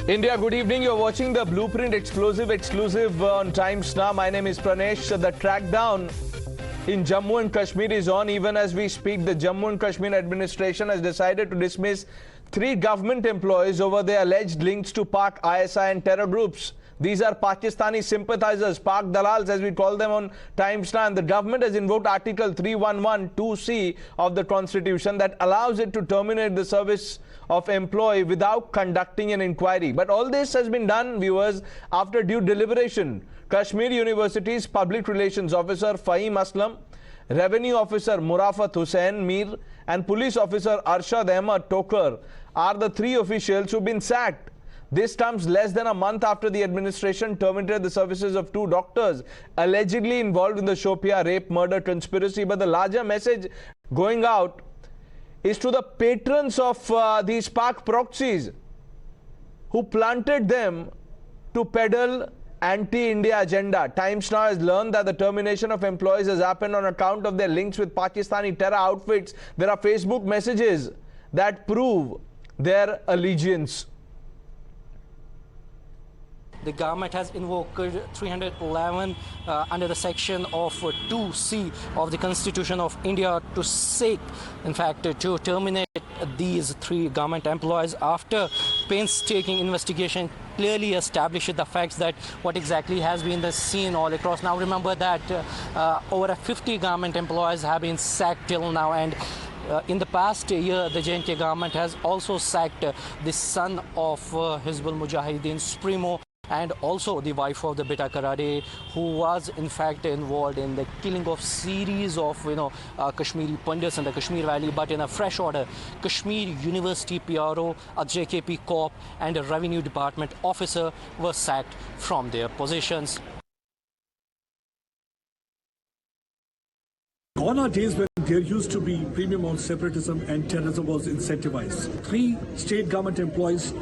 India, good evening. You're watching the Blueprint exclusive on Times Now. My name is Pranesh. The crackdown in Jammu and Kashmir is on. Even as we speak, the Jammu and Kashmir administration has decided to dismiss 3 government employees over their alleged links to Pak, ISI and terror groups. These are Pakistani sympathizers, Pak Dalals as we call them on Times Now. And the government has invoked Article 311(2)(c) of the Constitution that allows it to terminate the service of employee without conducting an inquiry. But all this has been done, viewers, after due deliberation. Kashmir University's Public Relations Officer Fahim Aslam, Revenue Officer Murafat Hussain Mir and Police Officer Arshad Ahmad Tokar are the 3 officials who've been sacked. This comes less than a month after the administration terminated the services of 2 doctors allegedly involved in the Shopia rape murder conspiracy. But the larger message going out is to the patrons of these Pak proxies who planted them to peddle anti-India agenda. Times Now has learned that the termination of employees has happened on account of their links with Pakistani terror outfits. There are Facebook messages that prove their allegiance. The government has invoked 311 under the section of 2C of the Constitution of India to seek, in fact, to terminate these 3 government employees after painstaking investigation clearly established the facts that what exactly has been the scene all across. Now remember that over 50 government employees have been sacked till now, and in the past year, the J&K government has also sacked the son of Hizbul Mujahideen Supremo and also the wife of the Beta Karade, who was in fact involved in the killing of series of Kashmiri pundits in the Kashmir Valley. But in a fresh order, Kashmir University PRO, a JKP cop and a Revenue Department officer were sacked from their positions. Gone are days when there used to be premium on separatism and terrorism was incentivized. 3 state government employees,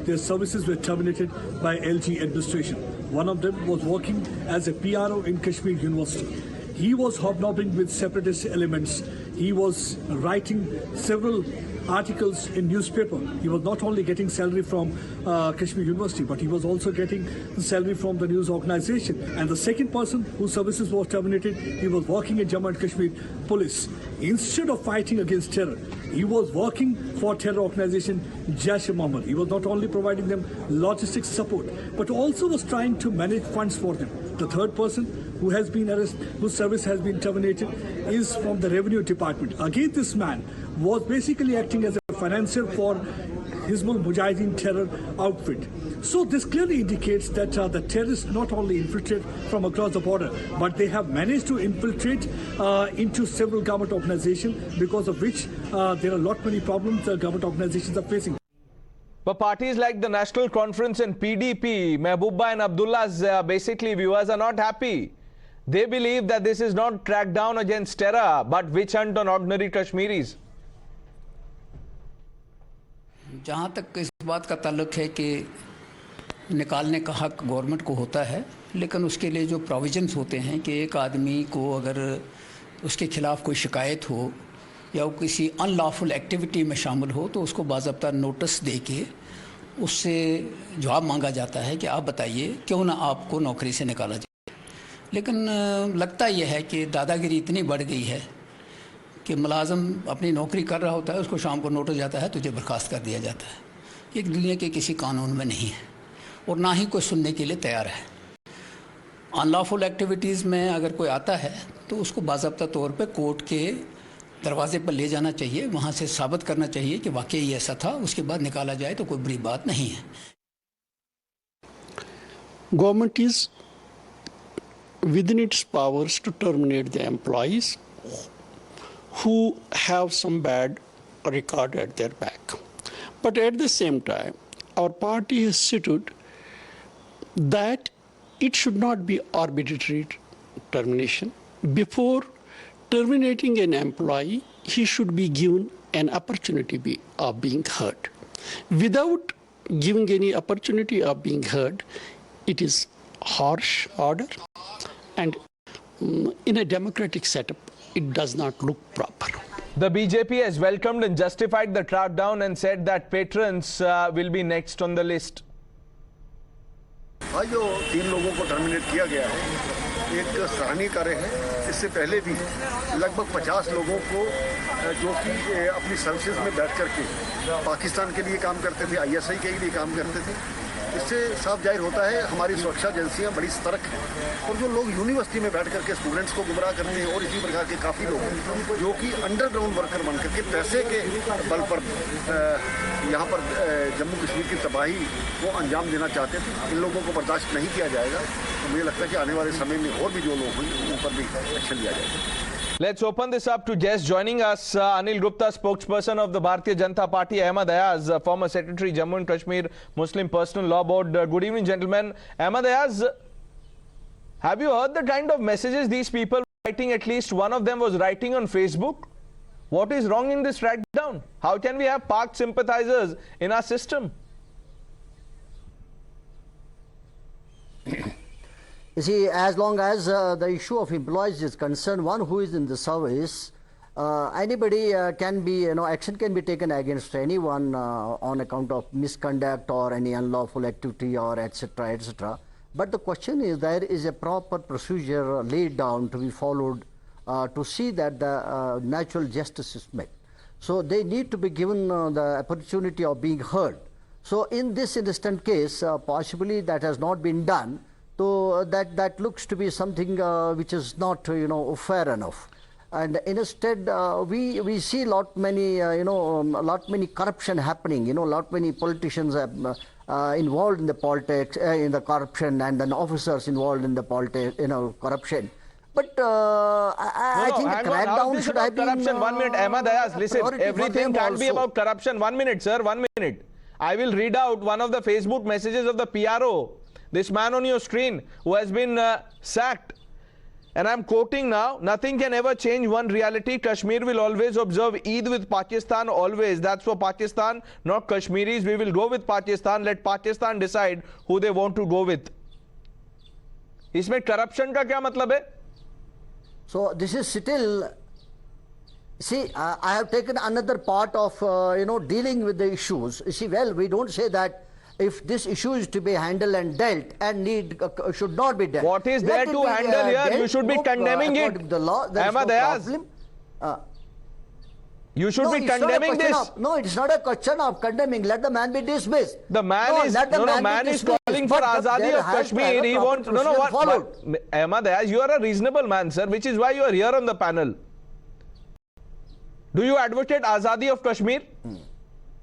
their services were terminated by LG administration. One of them was working as a PRO in Kashmir University. He was hobnobbing with separatist elements. He was writing several articles in newspaper. He was not only getting salary from Kashmir University, but he was also getting salary from the news organization. And the second person whose services were terminated, he was working in Jammu and Kashmir police. Instead of fighting against terror, he was working for terror organization Jaish-e-Mohammed. He was not only providing them logistics support, but also was trying to manage funds for them. The third person who has been arrested, whose service has been terminated, is from the Revenue Department. Again, this man was basically acting as a financier for Hizbul Mujahideen terror outfit. So this clearly indicates that the terrorists not only infiltrate from across the border, but they have managed to infiltrate into several government organizations, because of which there are many problems the government organizations are facing. But parties like the National Conference and PDP, Mehbooba and Abdullah's basically viewers are not happy. They believe that this is not crackdown against terror, but witch hunt on ordinary Kashmiris. जहाँ तक इस बात का ताल्लुक है कि निकालने का हक गवर्नमेंट को होता है, लेकिन उसके लिए जो प्रोविजंस होते हैं कि एक आदमी को अगर उसके खिलाफ कोई शिकायत हो या वो किसी अनलॉफुल एक्टिविटी में शामिल हो तो उसको बाज़ाब्ता नोटिस दे के उससे जवाब मांगा जाता है कि आप बताइए क्यों ना आपको नौकरी से निकाला जाए। लेकिन लगता यह है कि दादागिरी इतनी बढ़ गई है कि मुलाजम अपनी नौकरी कर रहा होता है, उसको शाम को नोटिस जाता है, तुझे बर्खास्त कर दिया जाता है। एक दुनिया के किसी कानून में नहीं है और ना ही कोई सुनने के लिए तैयार है। अनलॉफुल एक्टिविटीज़ में अगर कोई आता है तो उसको बाज़ाब्ता तौर पे कोर्ट के दरवाजे पर ले जाना चाहिए, वहाँ से साबित करना चाहिए कि वाकई ऐसा था, उसके बाद निकाला जाए तो कोई बुरी बात नहीं है। Government is within its powers to terminate the employees who have some bad record at their back. But at the same time, our party has stated that it should not be arbitrary termination. Before terminating an employee, he should be given an opportunity of being heard. Without giving any opportunity of being heard, it is harsh order, and in a democratic setup, it does not look proper. The BJP has welcomed and justified the crackdown and said that patrons will be next on the list. आज जो 3 लोगों को terminate किया गया है एक सराहनीय कार्य है। इससे पहले भी लगभग 50 लोगों को जो कि अपनी सर्विसेज में बैठ करके पाकिस्तान के लिए काम करते थे, ISI के लिए काम करते थे। इससे साफ जाहिर होता है हमारी सुरक्षा एजेंसियां बड़ी सतर्क हैं। और जो लोग यूनिवर्सिटी में बैठ करके स्टूडेंट्स को गुमराह करते हैं और इसी प्रकार के काफ़ी लोग हैं जो कि अंडरग्राउंड वर्कर बन करके पैसे के बल पर यहाँ पर जम्मू कश्मीर की तबाही को अंजाम देना चाहते थे, इन लोगों को बर्दाश्त नहीं किया जाएगा। तो मुझे लगता है कि आने वाले समय में और भी जो लोग होंगे उन पर भी एक्शन लिया जाएगा। Let's open this up to guests joining us. Anil Gupta, spokesperson of the Bharatiya Janata Party. Ahmad Ayaz, former secretary, Jammu and Kashmir Muslim Personal Law Board. Good evening, gentlemen. Ahmad Ayaz, have you heard the kind of messages these people were writing? At least one of them was writing on Facebook. What is wrong in this crackdown? How can we have Pak sympathizers in our system? You see, as long as the issue of employees is concerned, one who is in the service, anybody can be, action can be taken against anyone on account of misconduct or any unlawful activity or etc., etc. But the question is, there is a proper procedure laid down to be followed to see that the natural justice is met. So they need to be given the opportunity of being heard. So in this instant case, possibly that has not been done. So that looks to be something which is not fair enough, and instead we see lot many corruption happening. Lot many politicians involved in the politics, in the corruption, and then officers involved in the politics, corruption. But I think the crackdown should have been corruption. 1 minute, Ahmad Ayaz, listen. Everything can't be about corruption. 1 minute, sir. 1 minute. I will read out one of the Facebook messages of the PRO. This man on your screen who has been sacked. And I'm quoting now, nothing can ever change one reality. Kashmir will always observe Eid with Pakistan, always. That's for Pakistan, not Kashmiris. We will go with Pakistan. Let Pakistan decide who they want to go with. इसमें corruption का क्या मतलब है? So this is still, see, I have taken another part of, dealing with the issues. See, well, we don't say that if this issue is to be handled and dealt and should not be dealt. What is there to handle here? You should be condemning it. The law, Ahmad Ayaz, you should be condemning this. No, it's not a question of condemning. Let the man be dismissed. The man is calling for Azadi of Kashmir. He wants, what? Ahmad Ayaz, you are a reasonable man, sir, which is why you are here on the panel. Do you advocate Azadi of Kashmir?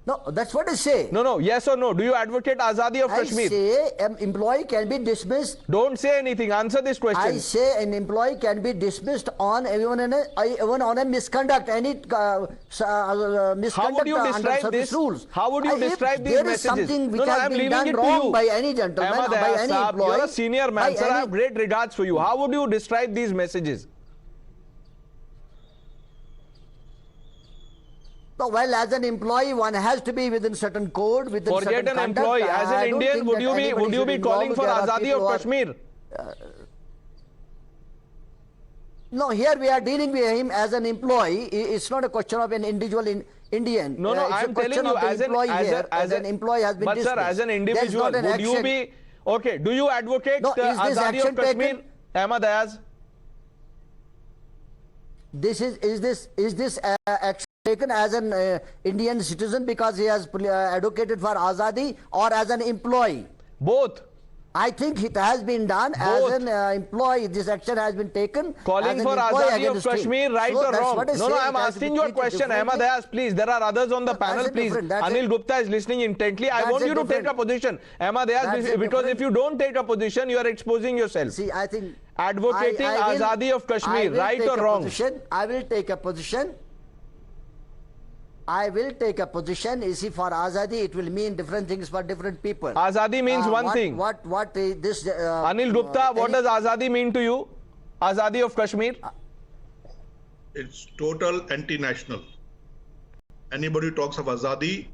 No, that's what I say. No, yes or no? Do you advocate Azadi of Kashmir? I say an employee can be dismissed. Don't say anything. Answer this question. I say an employee can be dismissed on even on a misconduct, any misconduct. How would you describe this? Rules. How would you describe these messages? There is something which has been done wrong by any gentleman, Ahmad by Ayaz, any employee. You're a senior man, sir. I have great regards for you. How would you describe these messages? No, well, as an employee, one has to be within certain code, within certain Forget an conduct. employee. As an Indian, would you be calling for Azadi of Kashmir? No, here we are dealing with him as an employee. It's not a question of an individual Indian. No, I'm telling you, as an employee has been but dismissed. Sir, as an individual, would you be okay? Do you advocate Azadi of Kashmir, Ahmad Ayaz? Is this action taken as an Indian citizen because he has advocated for Azadi, or as an employee? Both. I think it has been done. Both. As an employee. This action has been taken. Calling for Azadi of Kashmir, right or wrong? No, I'm asking you a question. Ahmad Ayaz, please. There are others on the panel, please. Anil Gupta is listening intently. I want you to take a position. Ahmad Ayaz, because if you don't take a position, you are exposing yourself. See, I think advocating Azadi of Kashmir, right or wrong? I will take a position. I will take a position. You see, for Azadi, it will mean different things for different people. Azadi means one thing. What is this? Anil Gupta, what does Azadi mean to you? Azadi of Kashmir? It's total anti-national. Anybody who talks of Azadi,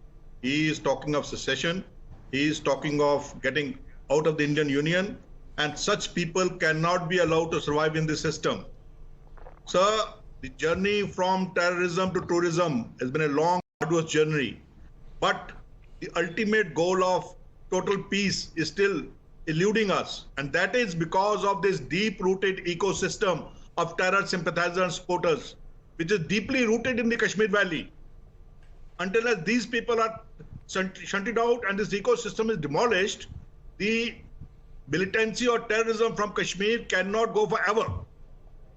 he is talking of secession. He is talking of getting out of the Indian Union. And such people cannot be allowed to survive in the system. Sir, the journey from terrorism to tourism has been a long, arduous journey. But the ultimate goal of total peace is still eluding us. And that is because of this deep-rooted ecosystem of terror sympathizers and supporters, which is deeply rooted in the Kashmir Valley. Until as these people are shunted out and this ecosystem is demolished, the militancy or terrorism from Kashmir cannot go forever.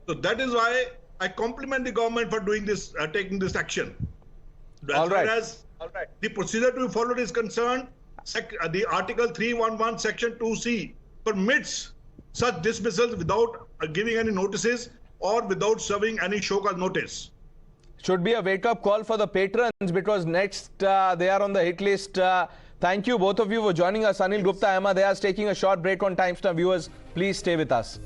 So that is why I compliment the government for doing this, taking this action. As far as the procedure to be followed is concerned, the Article 311, Section 2C permits such dismissals without giving any notices or without serving any show cause notice. Should be a wake-up call for the patrons, because next they are on the hit list. Thank you both of you for joining us. Anil Gupta, Emma Dayas taking a short break on Times Now. Viewers, please stay with us.